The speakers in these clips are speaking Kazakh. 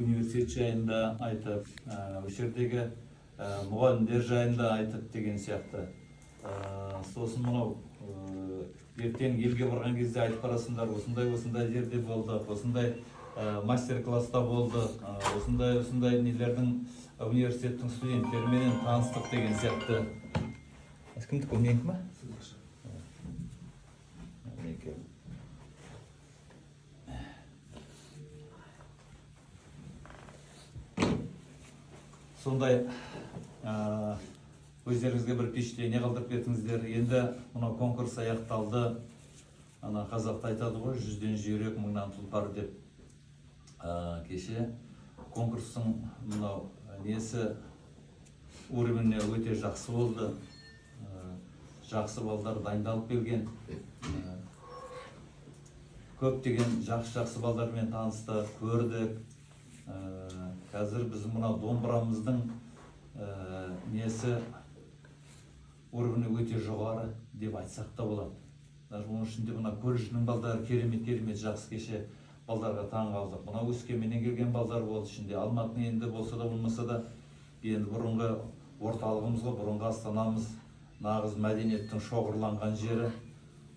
университет жайында айтып, осы жердегі мұғалімдер жайында айтып деген сияқты. Сосын мынау ертең елге барған кезде айтып барасыңдар, осындай жерде болдық, осындай мастер-класста болдық, осындай нелердің университеттің студенттерімен таныстық деген сияқты. Кімдікі, менікі ма? Менікі. Сондай өздеріңізге бір впечатление қалдырып кетіңіздер. Енді мынау конкурс аяқталды. Ана қазақта айтады ғой, 100-ден жүйрек, 1000-нан тұлпар деп. Кеше конкурстың мынау несі уровені өте жақсы болды. Жақсы балдар дайындалып келген. Көптеген жақсы балдармен таныстық, көрдік. Қазір біз мынау домбырамыздың несі уровені өте жоғары деп айтсақ та болады. Даже оның ішінде мына колледждің балдары керемет жақсы кеше балдарға таң қалдық. Мына Өскеменнен келген балдар болды ішінде. Алматының енді болса да болмаса да енді бұрынғы орталығымызға, бұрынғы Астанамыз нағыз мәдениеттің шоғырланған жері.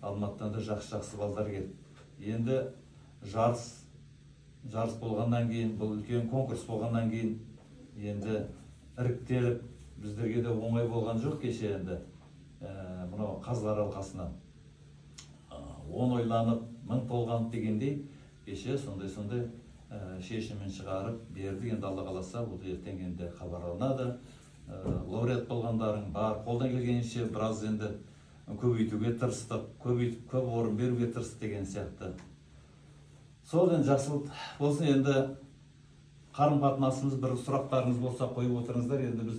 Алматыдан да жақсы балдар келді. Енді жарыс болғаннан кейін, бұл үлкен конкурс болғаннан кейін енді іріктеліп, біздерге де оңай болған жоқ кеше енді мынау қазылар алқасына 10 ойланып, 1000 толғанып дегендей кеше сондай шешімін шығарып берді. Енді Алла қаласа бұл ертең енді хабарланады. Лауреат болғандарың бар, қолдан келгенше біраз енді көбейтуге тырыстық, көп орын беруге тырыстық деген сияқты. Сол енді жақсы болсын. Енді қарым-қатынасымыз, бір сұрақтарыңыз болса қойып отырыңыздар. Енді біз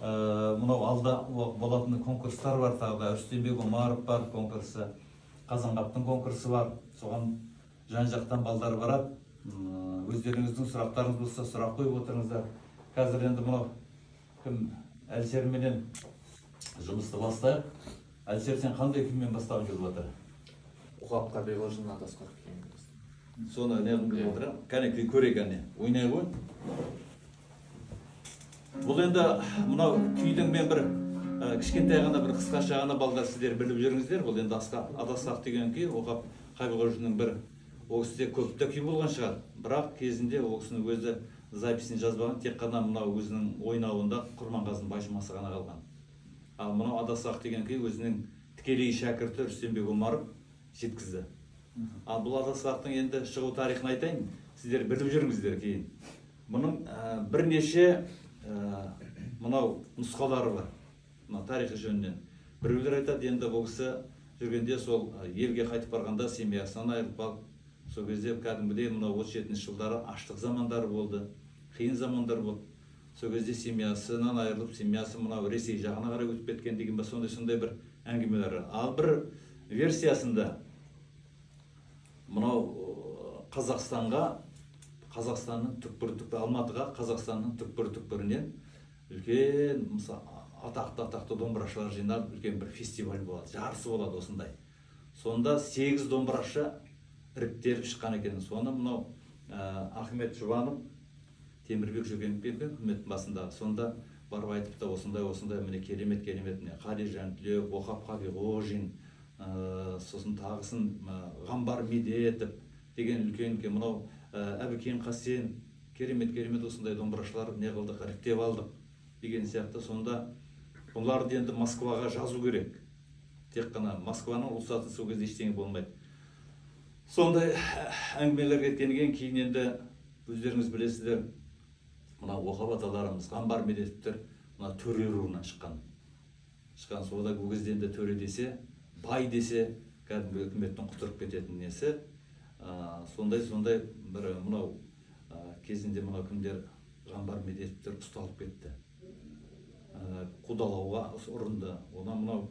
мынау алда болатын конкурстар бар, тағы да Рүстембек Омаров бар конкурсы, Қазанғаптың конкурсы бар. Соған жан-жақтан балдар барады. Өздеріңіздің сұрақтарыңыз болса сұрақ қойып отырыңыздар. Қазір енді мынау кім Әлшерменен жұмысты бастайық. Әлшер, сен қандай кіммен бастаған жүріп отыр? Оқапқа Бекожин Адасқақ кейін. Соны не қылып отыр? Кәне көрейік, әне ойнай ғой. Бұл енді мынау күйдің мен бір кішкентай ғана бір қысқаша ғана балдар сіздер біліп жүріңіздер. Бұл енді Адасқақ деген күй Оқап Қабиғожиннің бір ол кісіде көпті күй болған шығар. Бірақ кезінде ол кісінің өзі записін жазбаған, тек қана мынау өзінің ойнауында Құрманғазының байшымасы ғана қалған. Ал мынау Адасқақ деген күй өзінің тікелей шәкірті Рүстембек Омаров жеткізді. Ал бұл Адасқақтың енді шығу тарихын айтайын, сіздер біліп жүріңіздер кейін. Бұның бірнеше мынау нұсқалары бар, тарихы жөнінен. Біреулер айтады, енді бұл кісі жүргенде сол елге қайтып барғанда семьясынан айырылып алып, сол кезде кәдімгідей мынау 37-ші жылдары аштық замандары болды, қиын замандар болды. Сол кезде семьясынан айырылып, семьясы мынау Ресей жағына қарай өтіп кеткен деген ба, сондай бір әңгімелері. Ал бір версиясында мынау Қазақстанның Алматыға Қазақстанның түкпір-түкпірінен үлкен, атақты домбырашылар жинап, үлкен бір фестиваль болады, жарысы болады осындай. Сонда 8 домбырашы іріктеліп шыққан екен. Соны мынау Ахмет Жұбанов, Темірбек Жүгенов үкіметтің басында. Сонда барып айтып та осындай міне керемет Қали Жантілеу, Оқап Қабиғожин, сосын тағысын Ғамбар Медетов деген үлкен мынау Әбікен Қасен, керемет осындай домбырашылар не қылдық, іріктеп алдық деген сияқты. Сонда бұларды енді Москваға жазу керек. Тек қана Москваның рұқсаты сол кезде ештеңе болмайды. Сондай әңгімелер кеткеннен кейін енді өздеріңіз білесіздер, мына Оқап аталарымыз, Ғамбар Медетовтер мына төре руынан шыққан. Сода бұл кезде енді төре десе, бай десе, кәдімгі үкіметтің құтырып кететін несі. Сондай бір мынау кезінде мынау кімдер Ғамбар Медетовтер ұсталып кетті. Қудалауға ұрынды. Одан мынау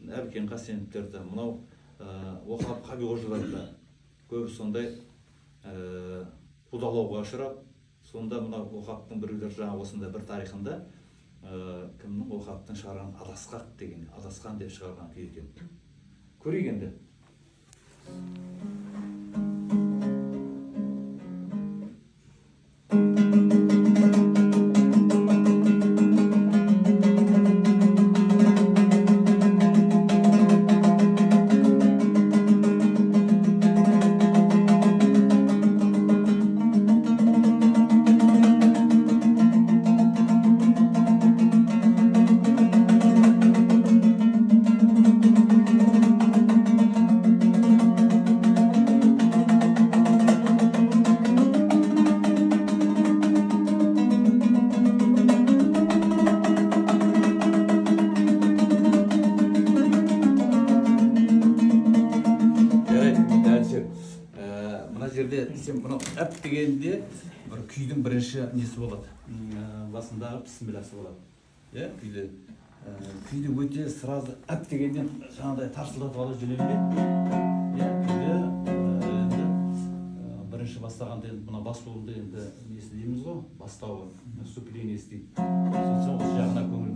Әбікен Қасеновтерді, мынау Оқап Қабиғожиларды көбі сондай қудалауға ұшырап, сонда мынау Оқаптың біреулер жаңа осында бір тарихында кімнің Оқаптың шығарған Адасқақ деген, Адасқан деп шығарған күй екен. Көрейік енді. дегенде бір күйдің бірінші несі болады. Басындағы бісмілласы болады. Иә, күйді өте сразу әп дегеннен жаңағыдай тарсылдатып ала жөнелмейді. Иә, енді бірінші бастағанда енді мына бас болуында енді несі дейміз ғой, бастауы, вступлениесі дейді. Сосын осы жағына көңіл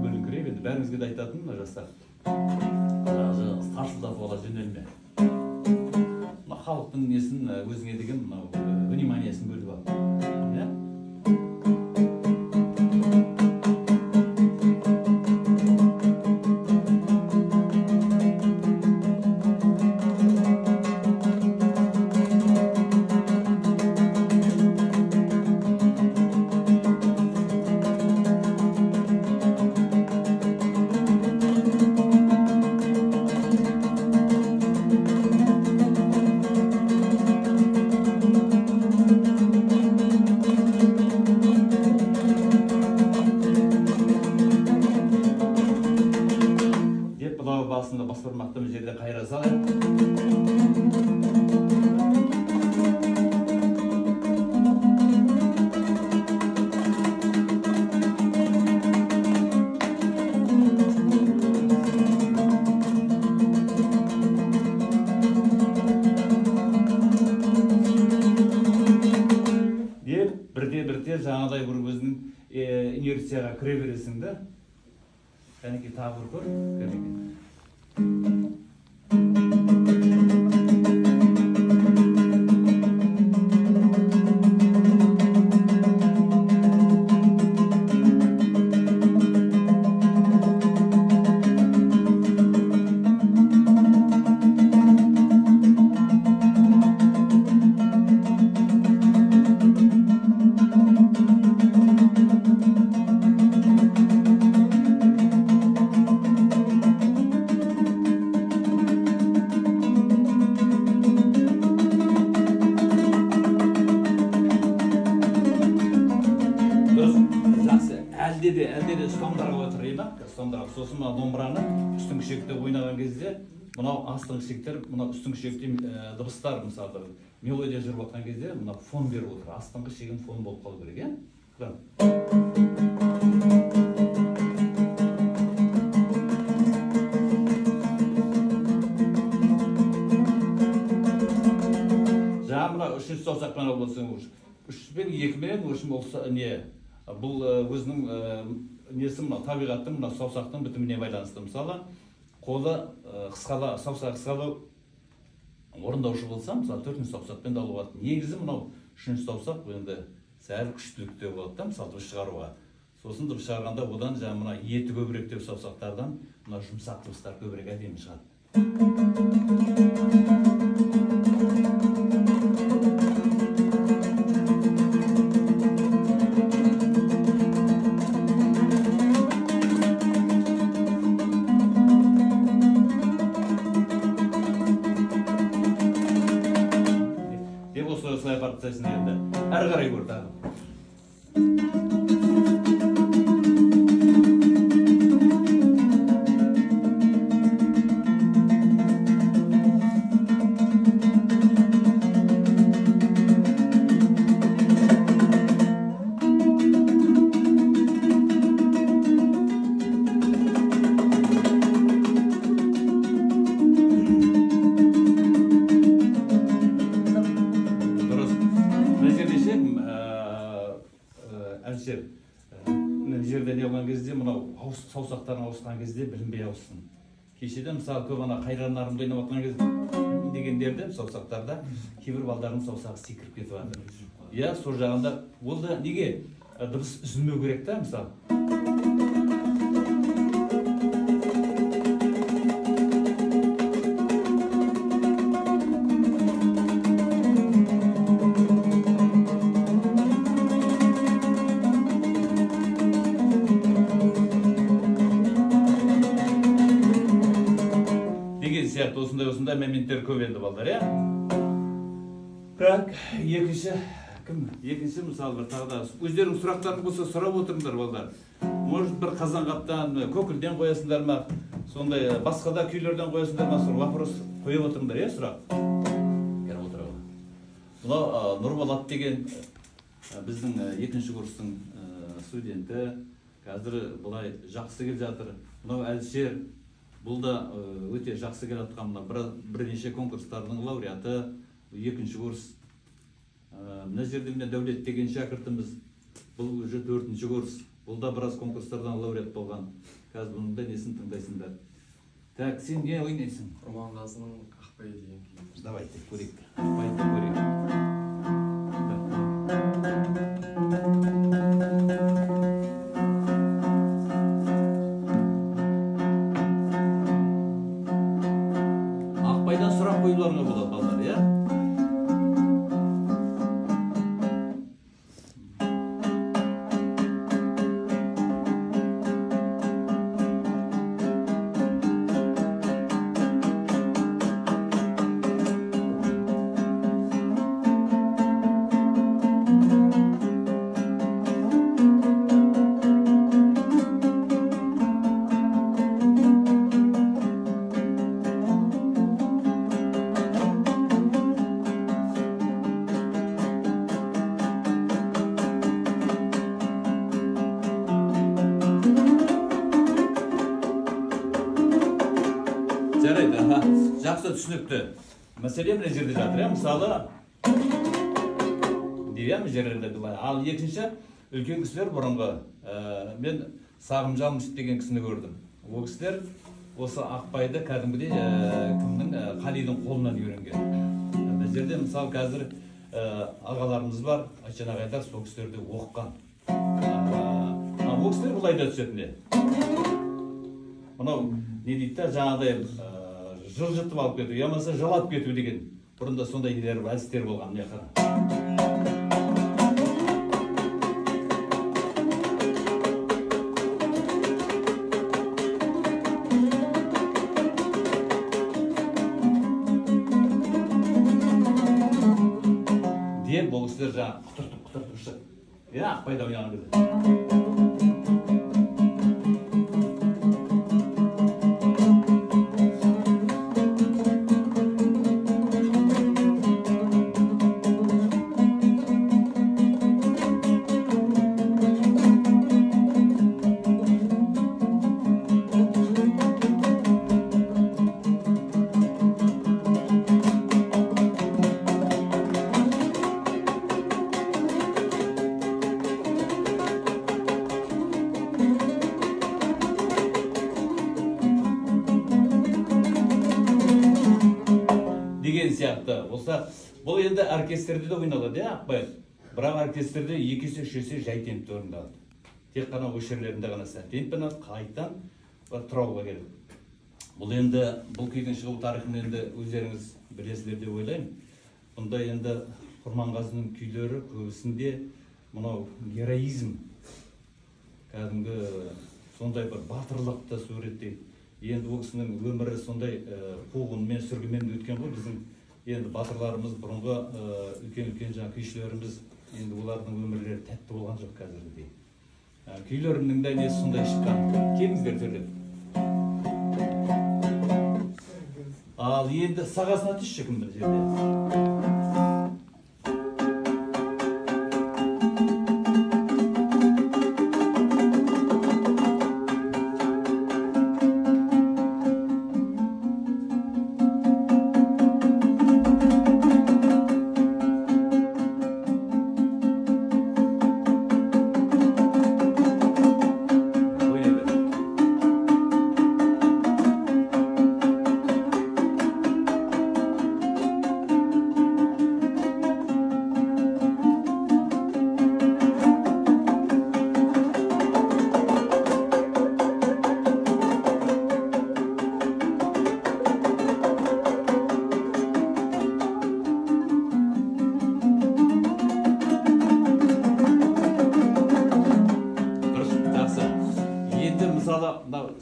бөліңкіреп, енді бәріңізге де айтатын мына жастар. Тарсылдатып ала жөнелме. Мына халықтың несін өзіңе деген вниманиесін бөліп ал. Иә? Басында бас бармақты жерде қайра салайық. Деп бірте жаңағыдай бір өзінің инерцияға кіре бересің да. Кәнекей тағы бір көр. Әлде де ұстамдарға отырайын. Сосын мына домбыраны үстіңгі шекте ойнаған кезде, мынау астыңғы шектер, мынау үстіңгі шекте дыбыстар, мысалы, мелодия жүріп отқан кезде, мына фон беріп отыр. Астыңғы шегін фон болып қалу керек, иә? Жаңа мына үшінші саусақпен алып отырсаң, үшпен екімен бұл өзінің несі мына табиғаттың мына саусақтың бітіміне байланысты. Мысалы, қолы саусақ қысқалау орындаушы болса, мысалы, төртінші саусақпен де алуға. Негізі мынау үшінші саусақ енді сәл күштілікте болады да, мысалы, дыбыс шығаруға. Сосын дыбыс шығарғанда одан жаңа мына еті көбіректеу саусақтардан мына жұмсақ дыбыстар көбірек әдемі шығады. Осылай барып тәсін енді. Әрі қарай көр тағы. Жерде не болған кезде, мынау саусақтарын ауысқан кезде білінбей ауыссын. Кешеде, мысалы, көп ана қайранарымды ойнап отқан кезде дегендерде саусақтарда кейбір балдардың саусағы секіріп кетіп жатыр. Иә, сол жағында ол да неге дыбыс үзілмеу керек та, мысалы. Осындай моменттер көп енді балдар, иә? Так, екінші мысалы бір тағы да өздерің сұрақтарың болса сұрап отырыңдар балдар. Может бір қазанғаптан, көкілден қоясыңдар ма, сондай басқа да күйлерден қоясыңдар ма, вопрос қойып отырыңдар, иә, сұрақ? Келіп отырады. Мынау Нұрболат деген біздің екінші курстың студенті. Қазір бұлай жақсы келе жатыр. Мынау Әлшер, бұл да өте жақсы келе жатқан бірнеше конкурстардың лауреаты, екінші курс. Мына жерде міне Дәулет деген шәкіртіміз, бұл уже 4-ші курс. Бұл да біраз конкурстардан лауреат болған. Қазір бұның да несін тыңдайсыңдар. Так, сен не ойнайсың? Құрманғазының Ақбай деген күйі. Давайте, көрейік. Ақбайды көрейік. Ақбайдан сұрақ қоюларыңа болады, балдар, иә? Жарайды, жақсы түсінікті. Мәселе мына жерде жатыр, мысалы, деймін жерлерде былай. Ал екінші, үлкен кісілер бұрынғы, мен Сағымжан Мүсіп деген кісіні көрдім. Ол кісілер осы Ақбайды кәдімгідей кімнің Қалидің қолынан үйренген. Бұл жерде мысалы қазір ағаларымыз бар, Айтжан ағайлар сол кісілерде оқыған. Ол кісілер бұлай да түсетінде. Мынау не дейді, жаңағыдай жылжытып алып кету, ямаса жалап кету деген. Бұрында сондай әдістер болған. Деп бұл кісілер жаңа құтыртып ұшты. Ақбайда ойнаған кезде. Деген сияқты. Болса, бұл енді оркестрде де ойналады, Ақбай. Бірақ оркестрде 2-3 есе жай темпте орындалады. Тек қана өшерлерінде ғана сәт темпін қайтан тұрауға келеді. Бұл енді, бұл күйдің шығу тарихын енді өздеріңіз білесіздер деп ойлаймын. Бұнда енді Құрманғазының күйлері көбісінде мынау героизм, кәдімгі сондай бір батырлықты суреттейді. Енді ол кісінің өмірі сондай қуғынмен, сүргінмен өткен ғой. Біздің енді батырларымыз, бұрынғы үлкен-үлкен жаңа күйшілеріміз, енді олардың өмірлері тәтті болған жоқ қазіргідей. Күйлерінің де несі сондай шыққан. Келіңіздер төрлеп. Ал енді сағасына түсші кімді жерде.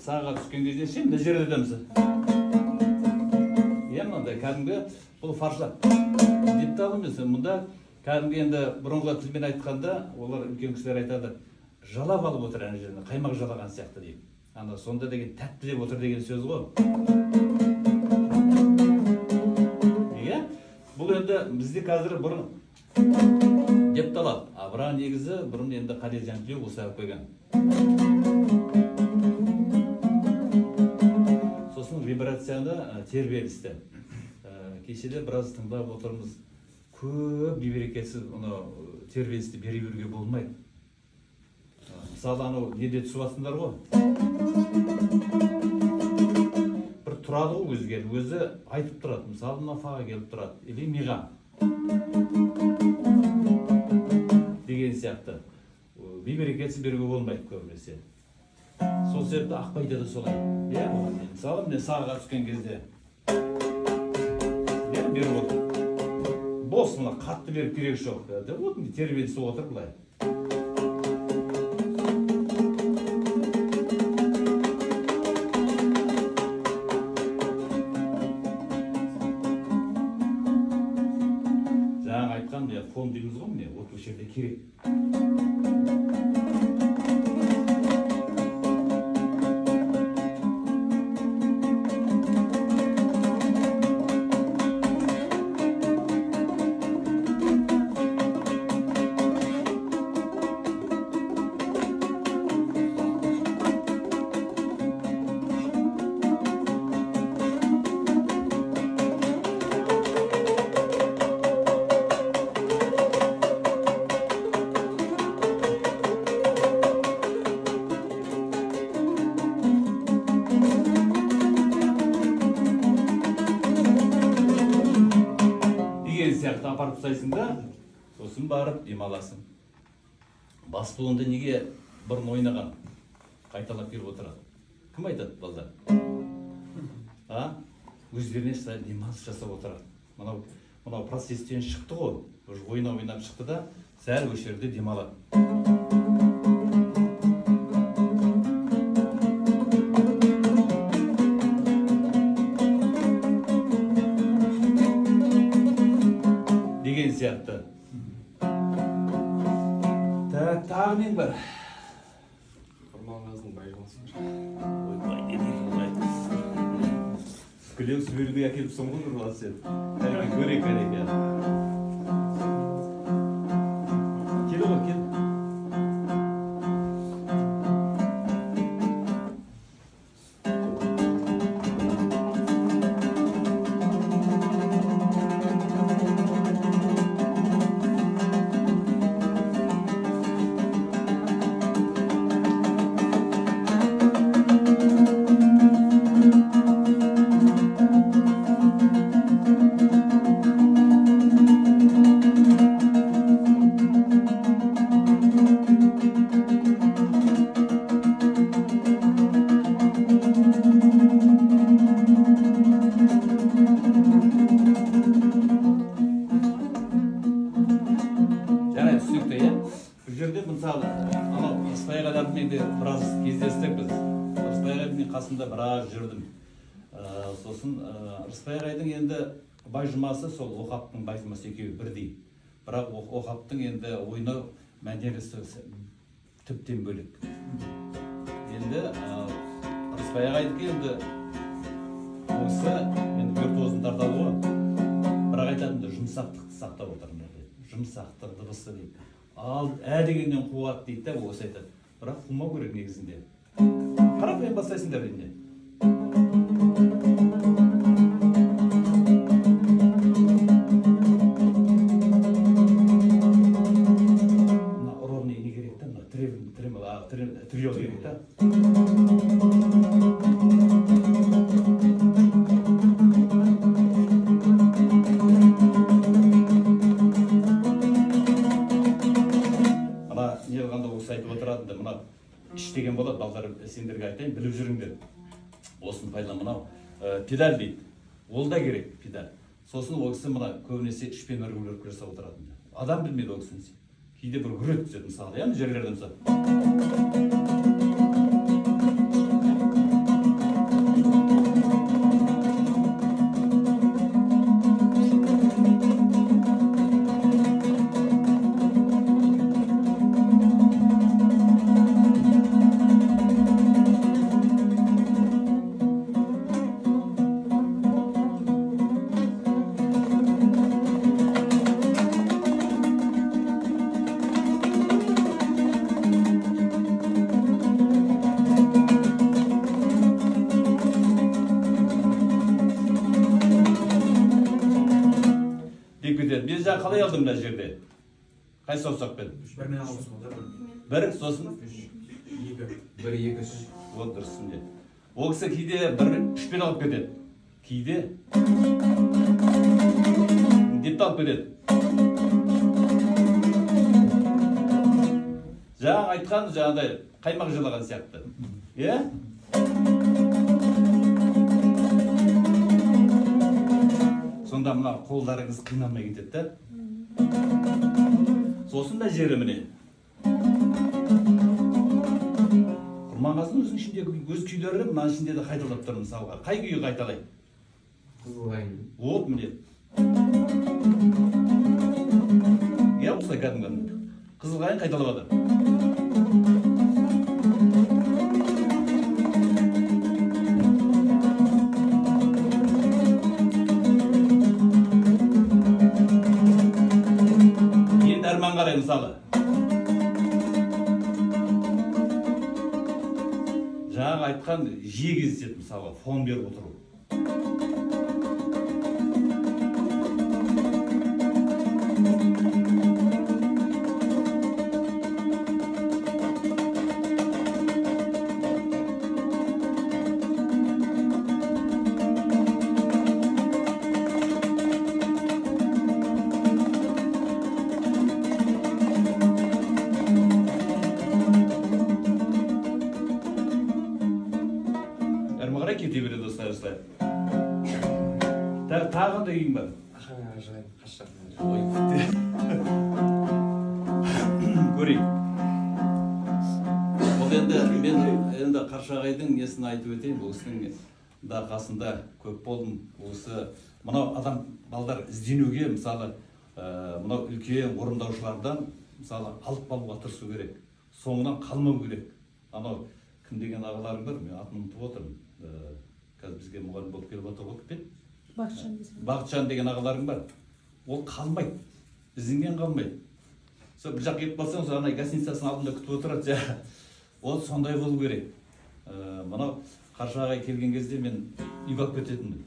Саға түскен кезде ше, мына жерде деміз. Мынандай кәдімгі бұл фаршлап депті алымыз. Мұнда кәдімгі енді бұрынғы тілмен айтқанда, олар үлкен кісілер айтады, жалап алып отыр әне жеріне, қаймақ жалаған сияқты деймін. Ана сонда деген тәтті деп отыр деген сөз ғой. Бұл енді бізде қазір бұрын деп талады. А бірақ негізі бұрын енді қадел жанкілеу осы алып қойған. Сосын вибрацияны тербелісті. Кешеде біраз тыңдап отырмыз. Көп биберекетсіз тербелісті бере беруге болмайды. Мысалы, анау неде түсіп атсыңдар ғой. Бір тұрады ғой өзі айтып тұрады. Мысалы, нафаға келіп тұрады. Или миға. Деген сияқты. Биберекетсіз беруге болмайды көбінесе. Сол себепті ақпайды да солай. Мысалы, мен сағаға түскен кезде беріп отыр. Бос, мұна қатты беріп керек жоқ. Вот тербелісі отыр бұлай. Жаңа айтқан фон дейміз ғой, міне, вот осы жерде керек. Апарып тастайсың да, сосын барып демаласың. Бас буынды неге бұрын ойнаған қайталап келіп отырады? Кім айтады балдар? Өздеріне демалыс жасап отырады. Мынау процесстен шықты ғой, ойнап шықты да, сәл осы жерде демалады. Сияқты. Тағы мен бар. Құрманғазының байғансын. Ойбай, не дейін олай. Күлеу сүберді әкеліп соңғы тұрған сен. Кәлеме көрек. Келі ғой, кел. Біраз жүрдім. Сосын Рысбайғайдың енді байжымасы сол Оқаптың байжымасы екеуі бірдей. Бірақ Оқаптың енді ойнау мәнересі тіптен бөлек. Енді Рысбайғайдың енді осы виртуозындарда ғой. Бірақ айтатынды жұмсақтықты сақтап отырмын. Жұмсақтық дыбысы дейді. Ал дегеннен қуат дейді де осы айтады. Бірақ қумау керек негізінде. Қарапайым бастайсыңдар енді. Ровный не керек та, трио керек та. Ана не қылғанда осы айтып отырады, мына іштеген болады, балдар сендерге айтайын, біліп жүріңдер. Осын пайдаланып, педаль дейді. Ол да керек, педаль. Сосын ол кісі мына көбінесе ішпен өргілер жасап отыратын. Адам білмейді ол кісін. Кейде бір үрет түседі мысалы, жерлерден мысалы. жаңа қалай алдым мына жерде? Қай саусақпен? Бірмен алысың да Бір, сосын? 1 2 3. Вот дұрыс міне. Ол кісі кейде 1-3-пен алып кетеді. Кейде депті алып кетеді. Жаңа айтқан жаңағыдай қаймақ жылаған сияқты. Е? Сонда мына қолдарыңыз қиналмай кетеді. Сосын да жері міне. Құрманғазының өзінің ішіндегі өз күйлері мына ішінде де қайталап тұр мысалға. Қай күйі қайталай? Қызылайын. Вот міне. Я осылай кәдімгі Қызылғайын қайталап жатыр. Енді әрман қарай мысалы. Жаңағы айтқан жиі кездеседі мысалға фон беріп отыру. Кете береді осылай. Тағы қандай күйің бар? Ақаңа жайын қашақ. Көрейік. Ол енді Қаршағайдың несін айтып өтейін. Бұл кісінің да қасында көп болдым. Осы мынау адам балдар ізденуге мысалы мынау үлкен орындаушылардан мысалы алып қалуға тырысу керек. Соңынан қалмау керек. Анау кім деген ағаларың бар? Мен атын ұмытып отырмын. Қазір бізге мұғалім болып келіп отыр ғой деп. Бақытжан деген ағаларың бар. Ол қалмайды. Ізіңнен қалмайды. Сол бір жақ келіп қалсаң, ана гостиницасының алдында күтіп отырады. Ол сондай болу керек. Мынау Қаршағай келген кезде мен үйге алып кететінмін.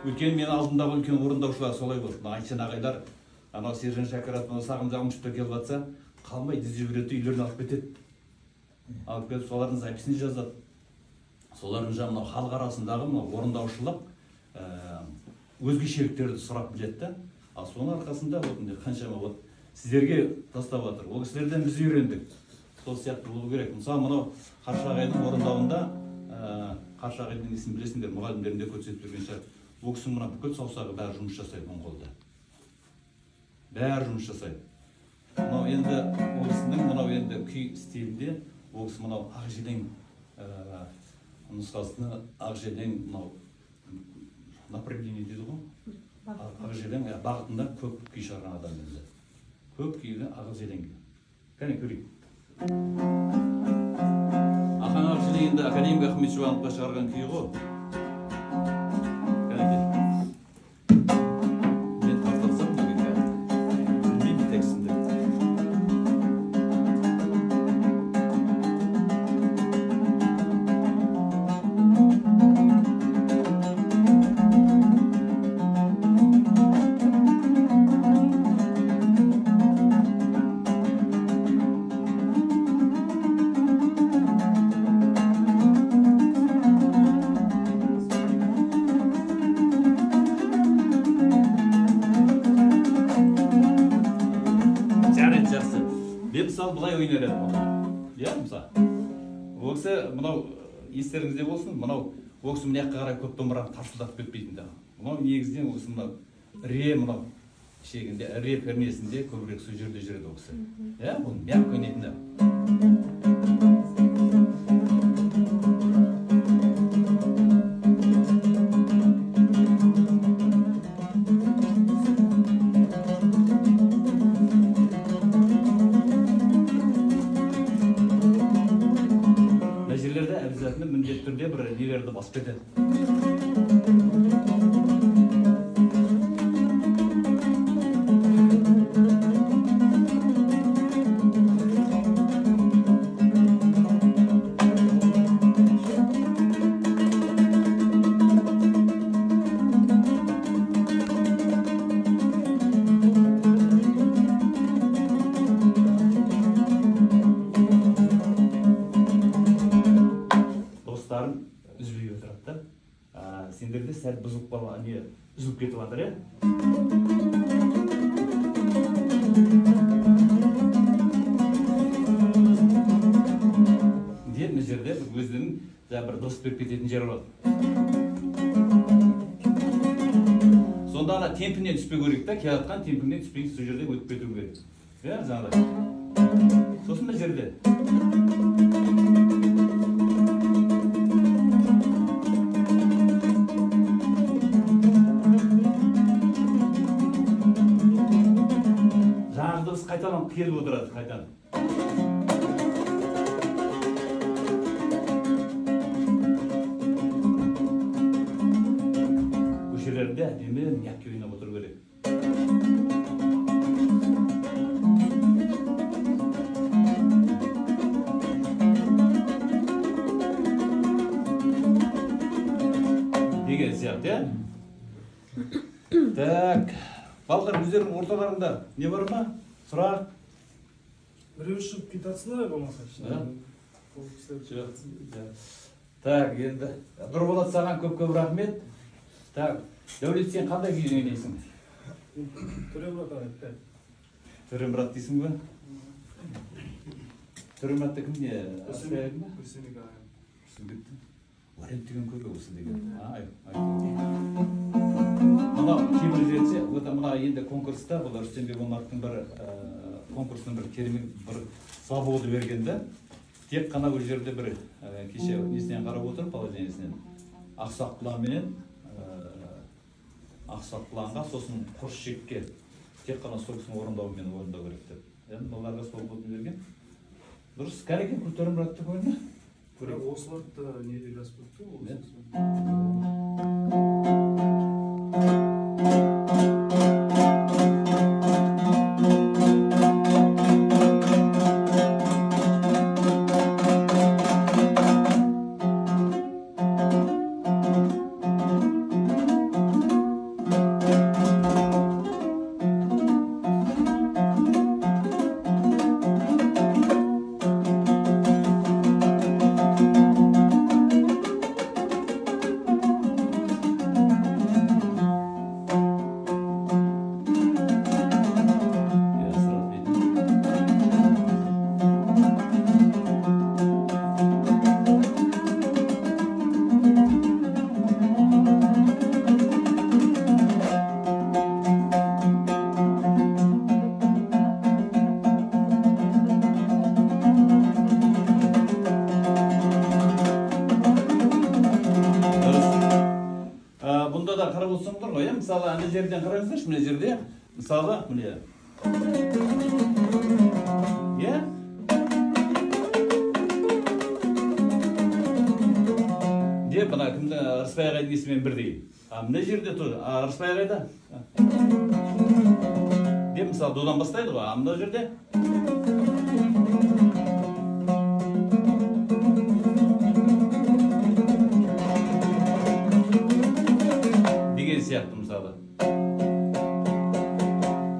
Өйткені мен алдымдағы үлкен орындаушылар солай болды. Айтшан ағайлар, анау Сержан Шәкірат, Сағым Жағымшевтер келіп жатса, қалмайды, іздеп жүреді, үйлеріне алып кетеді. Алып кетіп, солардың записін жазады. Солардың жаңағы халық арасындағы орындаушылық өзгешеліктерді сұрап біледі. Ал соның арқасында қаншама сіздерге тастап жатыр. Ол кісілерден біз үйрендік. Сол сияқты болу керек. Мысалы, мынау Қаршағайдың орындауында, Қаршағайдың несін білесіңдер, мұғалімдерінде көрсетіп жүрген шығар. Ол кісінің мына бүкіл саусағы бәрі жұмыс жасайды оң қолда. Бәрі жұмыс жасайды. Мынау енді ол кісінің мынау енді күй стилінде, ол кісі мынау Ақжелең нұсқасына Ақжелең мынау направление дейді ғой. Ақжелең бағытында көп күй шығарған адам енді. Көп күйлі Ақжелеңге. Кәне көрейік. Ақан Ақжелең енді Академик Ахмет Жұбановқа шығарған күйі ғой. Кәне кел. Мен тартырсам бүгін кәне. Білмейді тексінде. Бұлай ойнар еді мұны. Иә, мысалы. Ол кісі, мынау, естеріңізде болсын, мынау, ол кісі мына қарай көп домбыраны тарсылдап кетпейтін. Мынау негізден ол кісі мынау, мынау, шегінде, пернесінде көбірек сол жерде жүреді ол кісі. Иә, бұл мягко ойнайтын. Міндетті түрде бір нелерді басып кетеді. сәл бұзылып қалған, не үзіліп кетіп жатыр, иә? Де мына жерде өзінің бір дұрыс беріп кететін жері болады. Сонда ана темпінен түспей көрейік та, келатқан темпінен түспей сол жерде өтіп кету керек. Иә, жаңағыдай. Сосын мына жерде. Жаңағы дыбыс қайталанып келіп отырады, қайтадан. Көшелерінде әдемі м'якке ойнап отыру керек. Деген сияқты, иә? Так, балдар өздерінің орталарында не бар ма? Сұрақ? Біреу шығып кетатсыңдар болмаса. Так, енді Нұрболат саған көп-көп рахмет. Так, Дәулет, сен қандай күй ойнайсың? Төремұрат айтты. Төремұрат дейсің бе? Төремұратты кім не? Асқаяқ ма? Күрсемек ағайын. Күрсембекті? Варент деген көп осы деген. Мына кейбір жерде, мына енді конкурста, бұл Рүстембек Омаровтың бір конкурсының бір керемет бір свобода бергенде, тек қана бұл жерде бір кеше несінен қарап отырып, положениесінен ақсақ құланменен ақсақ құланға, сосын Құршекке тек қана сол кісінің орындауымен орындау керек деп. Енді оларға свобода берген. Дұрыс, кәрекен Төремұратты көрді? Осыларды неде жазып өтті? Бұнда да қарап отырсаңдар ғой, мысалы, ана жерден қараңыздаршы, мына жерде, мысалы, міне. Иә? Де, бұна кімді Рысбай ағайдың есімен бірдей. Мына жерде тұр, Рысбай ағайда. Де, мысалы, додан бастайды ғой, мына жерде. Сияқты мысалы.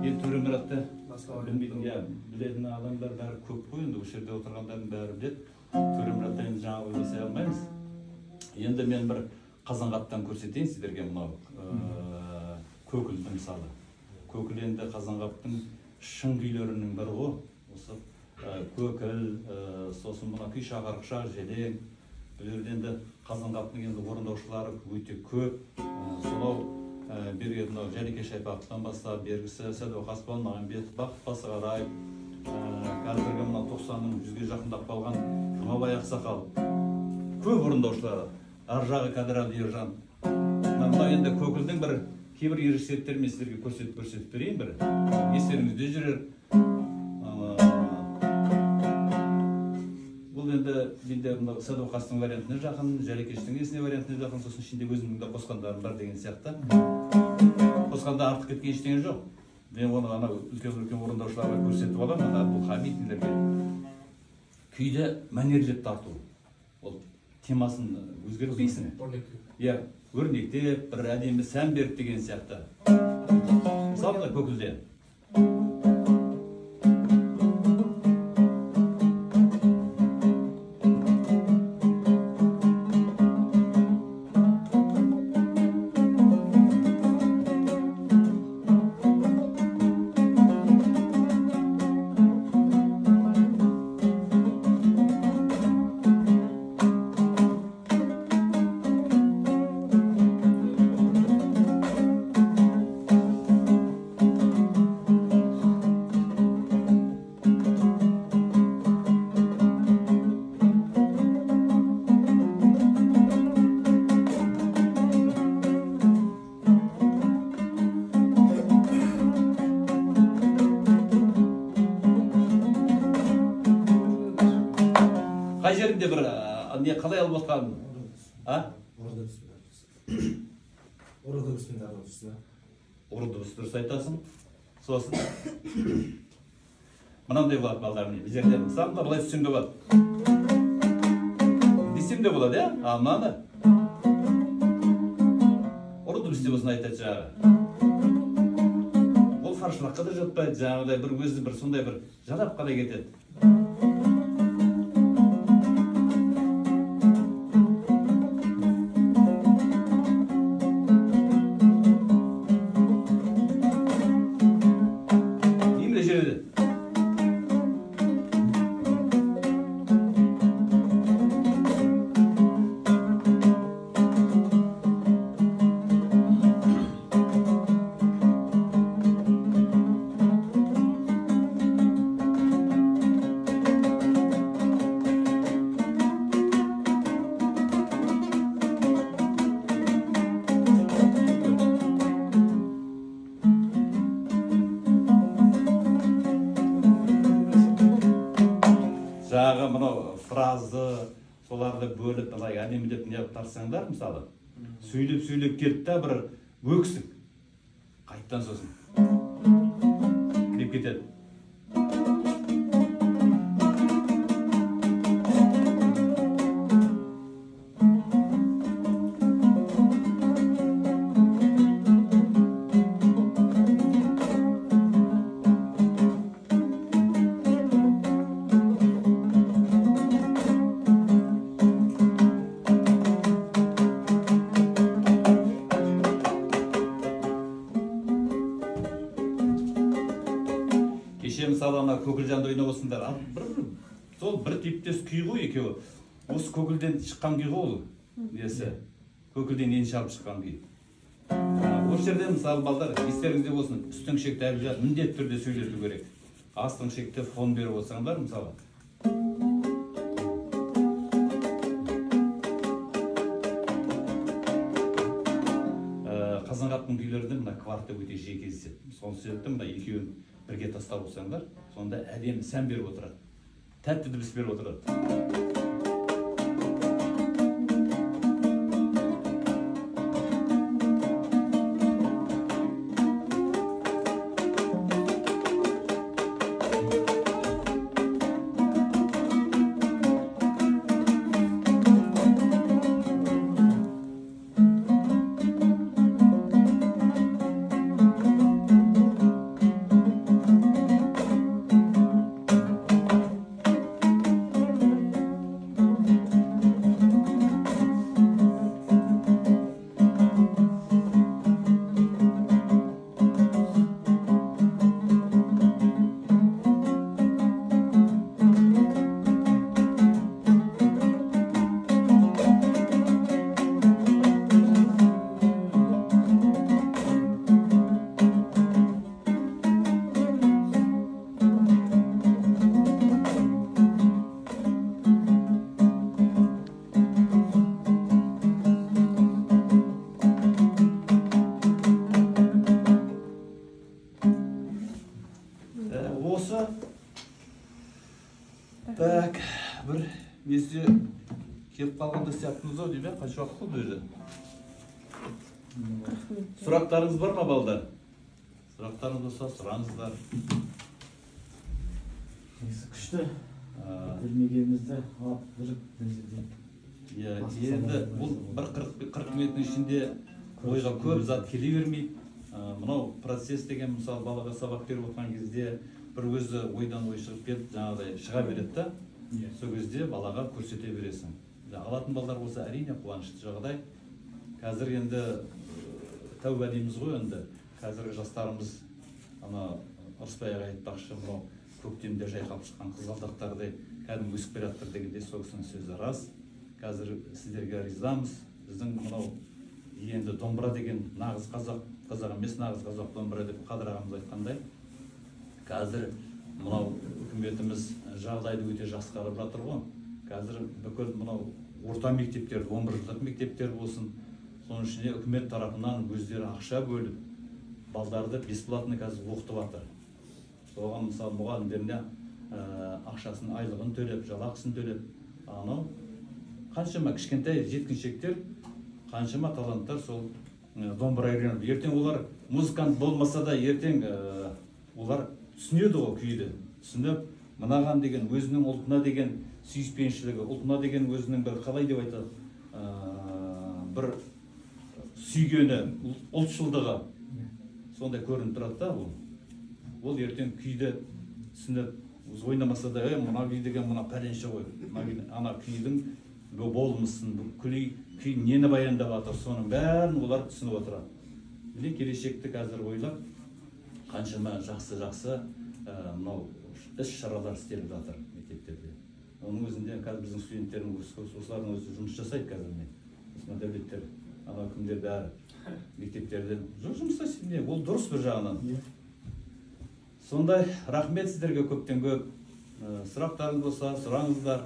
Енді Төремұратты білетін адамдар бәрі көп қой, енді осы жерде отырғандардың бәрі біледі. Төремұратты енді жаңа ойнай алмаймыз. Енді мен бір Қазанғаптан көрсетейін сіздерге мынау Көкілді мысалы. Көкіл енді Қазанғаптың шын күйлерінің бірі ғой. Осы Көкіл, сосын мына күй шағарықша, желең. Бұл жерде енді Қазанғаптың енді орындаушылары өте көп. Сонау берген Жәнеке Шайпақовтан бастап, бергісі Сәдуақ Аспанмағамбетов, Бақыт Басығарай, қазіргі мына 90-ның 100-ге жақындап қалған Жұмабай Ақсақал. Көп орындаушылары. Ар жағы Қадырәлі Ержан. Мына енді Көкілдің бір кейбір ерекшеліктерін мен сіздерге көрсетіп берейін бір. Естеріңізде жүрер. Бұл енді Сәдуақ Астың вариантына жақын, Жәлекештің есіне вариантына жақын, сосын ішінде өзімнің де қосқандарым бар деген сияқты. Қосқанда артық кеткен ештеңе жоқ. Мен оны ана үлкен орындаушыларға көрсетіп аламын, бұл Хамидилерге. Күйді мәнерлеп тарту. Ол темасын өзгертпейсің. Иә, өрнектеп, бір әдемі сән беріп деген сияқты. Мысалы Көкілде. қай жерінде бір не қалай алып отқан? Orada bismillah olsun. Ұрды дұрыс айтасың. Сосын мынандай болады балдар, міне бұл жерде мысалы былай түсем де болады. Десем де болады, иә? А мынаны ұрды бізде осыны айтады жаңағы. Ол қаршылыққа да жатпайды, жаңағыдай бір өзі бір сондай бір жадап қана кетеді. Жағы мынау фразы соларды бөліп былай әдемілеп не тарсаңдар, мысалы сөйлеп кетті да бір өксік қайттан сосын кіріп кетеді. Кеше мысалы ана Көкілжанды ойнап осындар. Сол бір типтес күй ғой екеуі. Осы Көкілден шыққан күй ғой ол. Несі? Көкілден енші алып шыққан күй. Осы жерде мысалы балдар естеріңізде болсын, үстің шекті әбілжат міндетті түрде сөйлету керек. Астың шекті фон беріп отырсаңдар мысалы. Қазанғаптың күйлерінде мына кварты өте жиі кездеседі. Сол себепті мына екеуін бірге тастап отырсаңдар, сонда әдемі сән беріп отырады. Тәтті дыбыс беріп отырады. Осы так бір несі келіп қалғанда сияқтымыз ау деймін, қанша уақыт болды өзі? Сұрақтарыңыз бар ма балдар? Сұрақтарыңыз болса сұраңыздар. Күшті. Білмегенімізді алып жүріп енді бұл бір 40 минуттың ішінде ойға көп зат келе бермейді. Мынау процесс деген мысалы балаға сабақ беріп отырған кезде бір өзі ойдан ой шығып кетіп жаңағыдай шыға береді да, сол кезде балаға көрсете бересің. Алатын балалар болса әрине қуанышты жағдай. Қазір енді тәуба дейміз ғой, енді қазіргі жастарымыз ана Ырысбай аға айтпақшы, мынау көктемде жайқалып шыққан қызғалдақтардай кәдімгі өсіп келе жатыр дегенде сол кісінің сөзі рас. Қазір сіздерге ризамыз. Біздің мынау енді домбыра деген нағыз қазақ емес, нағыз қазақ домбыра деп Қадыр ағамыз айтқандай, қазір мынау үкіметіміз жағдайды өте жақсарып жатыр ғой. Қазір бүкіл мынау орта мектептер, 11 жылдық мектептер болсын, соның ішіне үкімет тарапынан өздері ақша бөліп, балдарды бесплатно қазір оқытып жатыр. Соған мысалы мұғалімдеріне ақшасын, айлығын төлеп, жалақысын төлеп, анау қаншама кішкентай жеткіншектер, қаншама таланттар сол домбыра үйреніп, ертең олар музыкант болмаса да ертең олар түсінеді ғой күйді, түсініп мынаған деген өзінің ұлтына деген сүйіспеншілігі, ұлтына деген өзінің бір қалай деп айтады, бір сүйгені, ұлтшылдығы сондай көрініп тұрады да. Ол ертең күйді түсініп, ойнамаса да, мына күй деген мына пәленше ғой, ана күйдің болмысын, күй нені баяндап жатыр, соның бәрін олар түсініп отырады. Міне келешекті қазір ойлап, қаншама жақсы мынау іс-шаралар істеліп жатыр мектептерде. Оның өзінде қазір біздің студенттердің осылардың өзі жұмыс жасайды қазір. Осындай дәулеттер, ана кімдер бәрі мектептерден жұмыс жасайды. Ол дұрыс бір жағынан. Сондай, рахмет сіздерге көптен көп. Сұрақтарыңыз болса, сұраңыздар.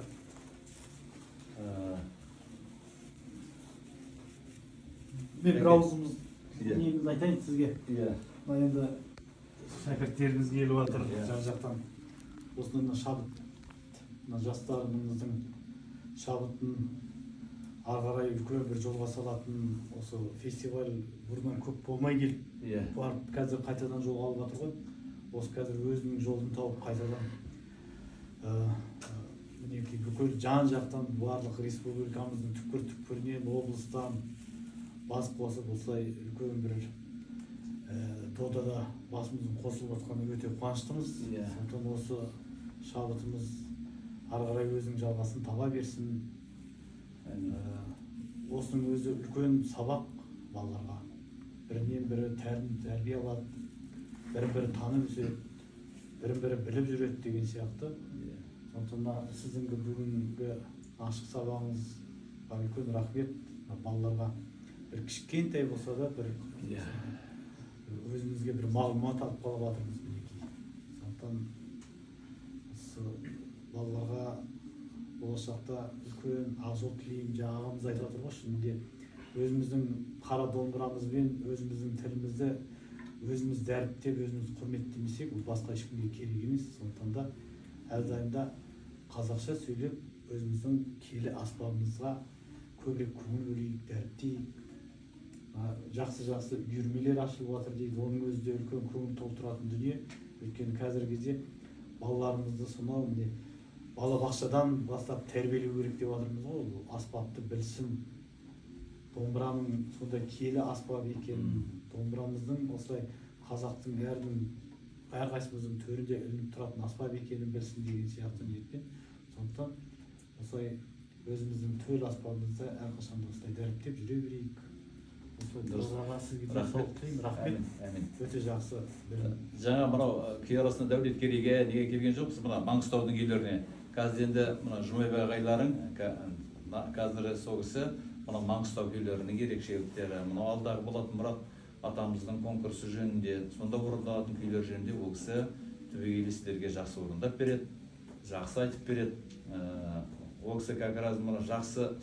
Мен бір ауызымыз негізі айтайын сізге. Енді шәкірттеріңіз келіп жатыр жан-жақтан. Осыдан шабыт, жастарымыздың шабытын ары қарай үлкен бір жолға салатын осы фестиваль бұрыннан көп болмай келіп барып қазір қайтадан жолға алып жатыр ғой. Осы қазір өзінің жолын тауып қайтадан мінекей бүкіл жан-жақтан барлық республикамыздың түкпір-түкпірінен, облыстан бас қосып осылай үлкен бір додада басымыздың қосылып жатқанына өте қуаныштымыз. Сондықтан осы шабытымыз ары қарай өзінің жалғасын таба берсін. Осының өзі үлкен сабақ балаларға. Бірінен бірі тәрбие алады, бірін-бірі танып өседі, бірін-бірі біліп жүреді деген сияқты. Сондықтан сіздің бүгінгі ашық сабағыңызға үлкен рахмет. Балаларға бір кішкентай болса да бір өзімізге бір мағлұмат алып қалып жатырмыз мінекей. Сондықтан осы балаларға болашақта үлкен ақ жол тілеймін. Ағамыз айтып отыр ғой, шынында өзіміздің қара домбырамызбен өзіміздің тілімізді өзіміз дәріптеп, өзіміз құрметтемесек, ол басқа ешкімге керек емес. Сондықтан да әрдайым да қазақша сөйлеп, өзіміздің киелі аспабымызға көбірек көңіл бөлейік, дәріптейік. Жақсы үйірмелер ашылып жатыр дейді. Оның өзі де үлкен көңіл толтыратын дүние. Өйткені қазіргі кезде балаларымызды сонау балабақшадан бастап тәрбиелеу керек деп жатырмыз ғой. Аспапты білсін, домбыраның сондай киелі аспап екенін, домбырамыздың осылай қазақтың әрқайсымыздың төрінде ілініп тұратын аспап екенін білсін деген сияқты ниетпен. Сондықтан осылай өзіміздің төл аспабымызды әрқашанда осылай дәріптеп жүре берейік. Рахмет. Өте жақсы. Жаңа мынау күй арасында Дәулеткерейге неге келген жоқпыз, мына Маңғыстаудың үйлеріне. Қазір енді мына Жұмайбай ағайларың қазір сол кісі мына Маңғыстау күйлерінің ерекшеліктері, мынау алдағы болатын Мұрат атамыздың конкурсы жөнінде, сонда орындалатын күйлер жөнінде ол кісі түбегейлі сіздерге жақсы орындап береді, жақсы айтып береді. Ол кісі как раз мына жақсы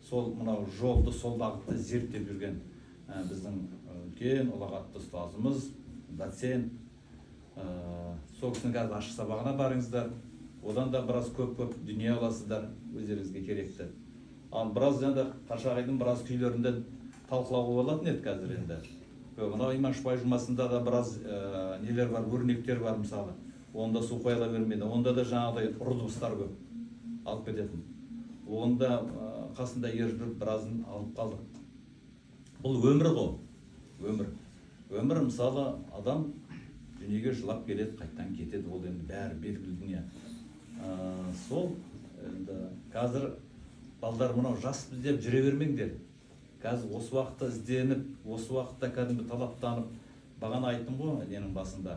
сол мынау жолды, сол бағытты зерттеп жүрген біздің үлкен ұлағатты ұстазымыз, доцент. Сол кісінің қазір ашық сабағына барыңыздар. Одан да біраз көп дүние аласыздар, өздеріңізге керекті. Ал біраз енді Қашағайдың біраз күйлерінде талқылауға болатын еді қазір енді. Мынау Иманшбай жұмасында да біраз нелер бар, өрнектер бар мысалы. Онда су қойыла бермейді. Онда да жаңағыдай ұры дыбыстар көп алып кететін. Онда қасында ержүріп біразын алып қалдық. Бұл өмір ғой, өмір. Өмір мысалы адам дүниеге жылап келеді, қайттан кетеді, ол енді бәрі белгілі дүние. Сол қазір балдар мынау жас іздеп жүре бермеңдер. Қазір осы уақытта ізденіп, осы уақытта кәдімгі талаптанып, бағана айттым ғой, ненің басында,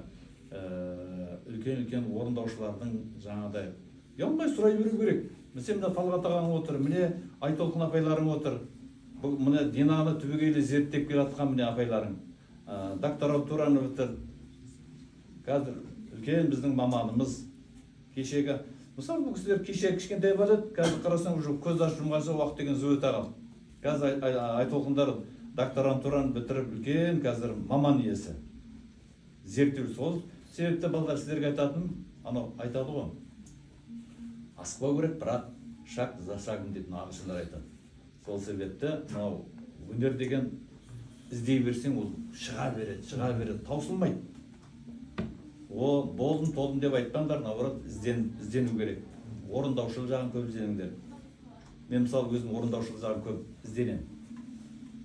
үлкен орындаушылардың жаңағыдай ұялмай сұрай беру керек. Міне Талғат ағаң отыр, міне Айтолқын апайларың отыр, міне Динаны түбегейлі зерттеп келе жатқан міне апайларың, докторантураны бітір. Қазір үлкен біздің маманымыз, кешегі, мысалы бұл кісілер кеше кішкентай бар еді, қазір қарасаң уже көз ашып жұмғанша уақыт деген зөте қалды. Қазір Айтолқындар докторантураны бітіріп үлкен қазір маман иесі. Зерттеу сол себепті балдар сіздерге айтатын, анау айтады ғой. Асықпау керек, бірақ шаг за шагом дейтін ағылшындар айтады. Сол себепті мынау өнер деген іздей берсең ол шыға береді, таусылмайды. О, болдым, толдым деп айтпаңдар, наоборот, іздену керек. Орындаушылық жағын көп ізденіңдер. Мен мысалы өзім орындаушылық жағын көп ізденемін.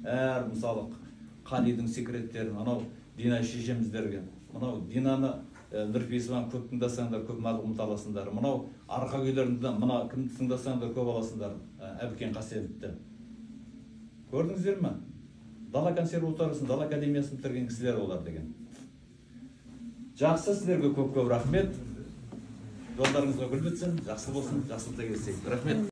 Әр мысалы Қалидың секреттерін, анау Дина шешеміздерге, мынау Динаны Нұрпейісованы көп тыңдасаңдар, көп мағлұмат аласыңдар. Мынау арқа күйлерінде мына кімді тыңдасаңдар көп аласыңдар, Әбікен Қасеновті. Көрдіңіздер ме? Дала консерваториясын, Дала академиясын бітірген кісілер олар деген. Жақсы, сіздерге көп рахмет. Жолдарыңызға гүл бітсін, жақсы болсын, жақсылықта келсек. Рахмет.